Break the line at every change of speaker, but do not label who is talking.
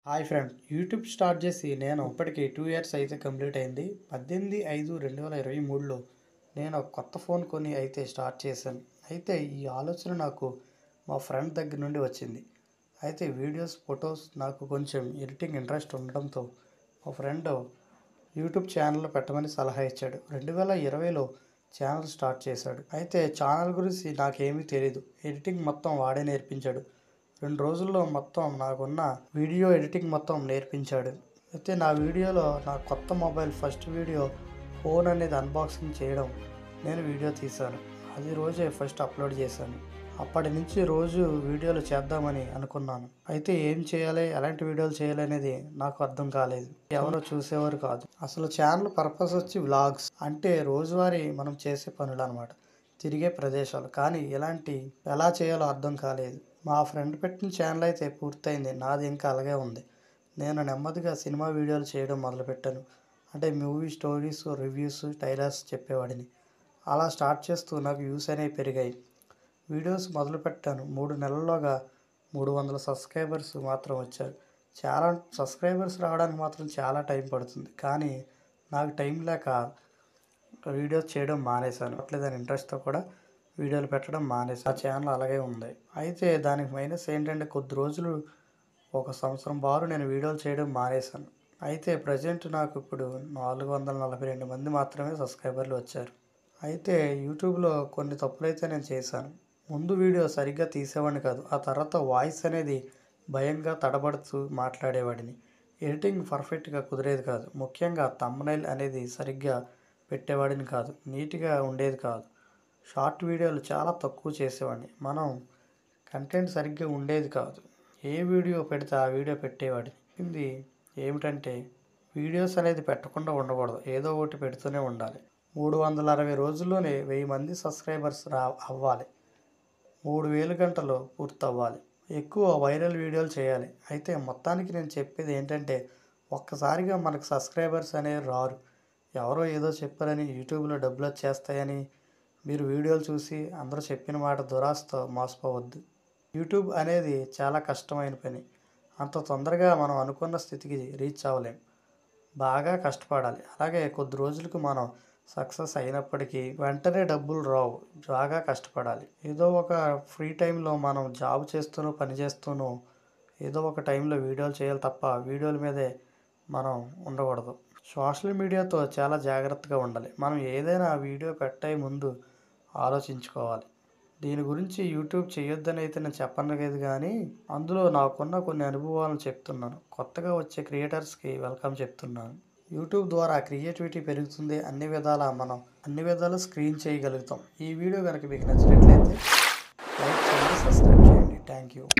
Hi friend, YouTube start చేసి నేను ఇప్పటికి 2 ఇయర్స్ అయితే కంప్లీట్ అయింది. 18/5/2023లో నేను ఒక కొత్త ఫోన్ కొని అయితే స్టార్ట్ చేశాను. అయితే ఈ ఆలోచన నాకు మా ఫ్రెండ్ దగ్గర నుండి వచ్చింది. అయితే వీడియోస్, ఫొటోస్ నాకు కొంచెం ఎడిటింగ్ ఇంట్రెస్ట్ ఉండడంతో మా ఫ్రెండ్ యూట్యూబ్ ఛానల్ పెట్టమని సలహా ఇచ్చాడు. 2020లో ఛానల్ స్టార్ట్ చేశాడు. అయితే ఛానల్ గురించి నాకేమీ తెలియదు. ఎడిటింగ్ మొత్తం వాడే నేర్పించాడు. 2 రోజుల్లో మొత్తం నాకున్న వీడియో ఎడిటింగ్ మొత్తం నేర్పించాడు. అయితే నా వీడియోలో నా కొత్త మొబైల్ ఫస్ట్ వీడియో ఫోన్ అనేది అన్బాక్సింగ్ చేయడం నేను వీడియో తీశాను. అది రోజే ఫస్ట్ అప్లోడ్ చేశాను. అప్పటి నుంచి రోజు వీడియోలు చేద్దామని అనుకున్నాను. అయితే ఏం చేయాలి, ఎలాంటి వీడియోలు చేయాలి అనేది నాకు అర్థం కాలేదు. ఎవరో చూసేవారు కాదు. అసలు ఛానల్ పర్పస్ వచ్చి వ్లాగ్స్ అంటే రోజువారీ మనం చేసే పనులు అన్నమాట, తిరిగే ప్రదేశాలు. కానీ ఎలా చేయాలో అర్థం కాలేదు. మా ఫ్రెండ్ పెట్టిన ఛానల్ అయితే పూర్తయింది. నాది ఇంకా అలాగే ఉంది. నేను నెమ్మదిగా సినిమా వీడియోలు చేయడం మొదలుపెట్టాను. అంటే మూవీ స్టోరీస్, రివ్యూస్, ట్రైలర్స్ చెప్పేవాడిని. అలా స్టార్ట్ చేస్తూ నాకు వ్యూస్ అనేవి పెరిగాయి. వీడియోస్ మొదలుపెట్టాను. 3 నెలల్లోగా 300 సబ్స్క్రైబర్స్ మాత్రం వచ్చారు. చాలా సబ్స్క్రైబర్స్ రావడానికి మాత్రం చాలా టైం పడుతుంది. కానీ నాకు టైం లేక వీడియోస్ చేయడం మానేశాను. అట్లేదని ఇంట్రెస్ట్తో కూడా వీడియోలు పెట్టడం మానేసి ఆ ఛానల్ అలాగే ఉంది. అయితే దానికి మైనస్ ఏంటంటే కొద్ది రోజులు, 1 సంవత్సరం బారు నేను వీడియోలు చేయడం మానేశాను. అయితే ప్రజెంట్ నాకు ఇప్పుడు 442 మంది మాత్రమే సబ్స్క్రైబర్లు వచ్చారు. అయితే యూట్యూబ్లో కొన్ని తప్పులైతే నేను చేశాను. ముందు వీడియో సరిగ్గా తీసేవాడిని కాదు. ఆ తర్వాత వాయిస్ అనేది భయంగా తడబడుతూ మాట్లాడేవాడిని. ఎడిటింగ్ పర్ఫెక్ట్గా కుదిరేది కాదు. ముఖ్యంగా థంబ్నెయిల్ అనేది సరిగ్గా పెట్టేవాడిని కాదు. నీట్గా ఉండేది కాదు. షార్ట్ వీడియోలు చాలా తక్కువ చేసేవాడిని. కంటెంట్ సరిగ్గా ఉండేది కాదు. ఏ వీడియో పెడితే ఆ వీడియో పెట్టేవాడిని. ఇది ఏమిటంటే వీడియోస్ అనేది పెట్టకుండా ఉండకూడదు. ఏదో ఒకటి పెడుతూనే ఉండాలి. 360 రోజుల్లోనే 1000 మంది సబ్స్క్రైబర్స్ అవ్వాలి. 3000 గంటలు పూర్తవ్వాలి. ఎక్కువ వైరల్ వీడియోలు చేయాలి. అయితే మొత్తానికి నేను చెప్పేది ఏంటంటే ఒక్కసారిగా మనకు సబ్స్క్రైబర్స్ అనేవి రారు. ఎవరో ఏదో చెప్పారని, యూట్యూబ్లో డబ్బులు వచ్చేస్తాయని మీరు వీడియోలు చూసి అందరూ చెప్పిన మాట దురాశతో మోసపోవద్దు. యూట్యూబ్ అనేది చాలా కష్టమైన పని. అంత తొందరగా మనం అనుకున్న స్థితికి రీచ్ అవ్వలేం. బాగా కష్టపడాలి. అలాగే కొద్ది రోజులకు మనం సక్సెస్ అయినప్పటికీ వెంటనే డబ్బులు రావు. బాగా కష్టపడాలి. ఏదో ఒక ఫ్రీ టైంలో మనం జాబ్ చేస్తూనో, పని చేస్తూనో ఏదో ఒక టైంలో వీడియోలు చేయాలి తప్ప వీడియోల మీదే మనం ఉండకూడదు. సోషల్ మీడియాతో చాలా జాగ్రత్తగా ఉండాలి. మనం ఏదైనా వీడియో పెట్టే ముందు ఆలోచించుకోవాలి. దీని గురించి యూట్యూబ్ చేయొద్దని అయితే నేను చెప్పనలేదు, కానీ అందులో నాకున్న కొన్ని అనుభవాలను చెప్తున్నాను. కొత్తగా వచ్చే క్రియేటర్స్కి వెల్కమ్ చెప్తున్నాను. యూట్యూబ్ ద్వారా క్రియేటివిటీ పెరుగుతుంది. మనం అన్ని విధాలు స్క్రీన్ చేయగలుగుతాం. ఈ వీడియో కనుక మీకు నచ్చినట్లయితే లైక్ చేయండి, సబ్స్క్రైబ్ చేయండి. Thank you.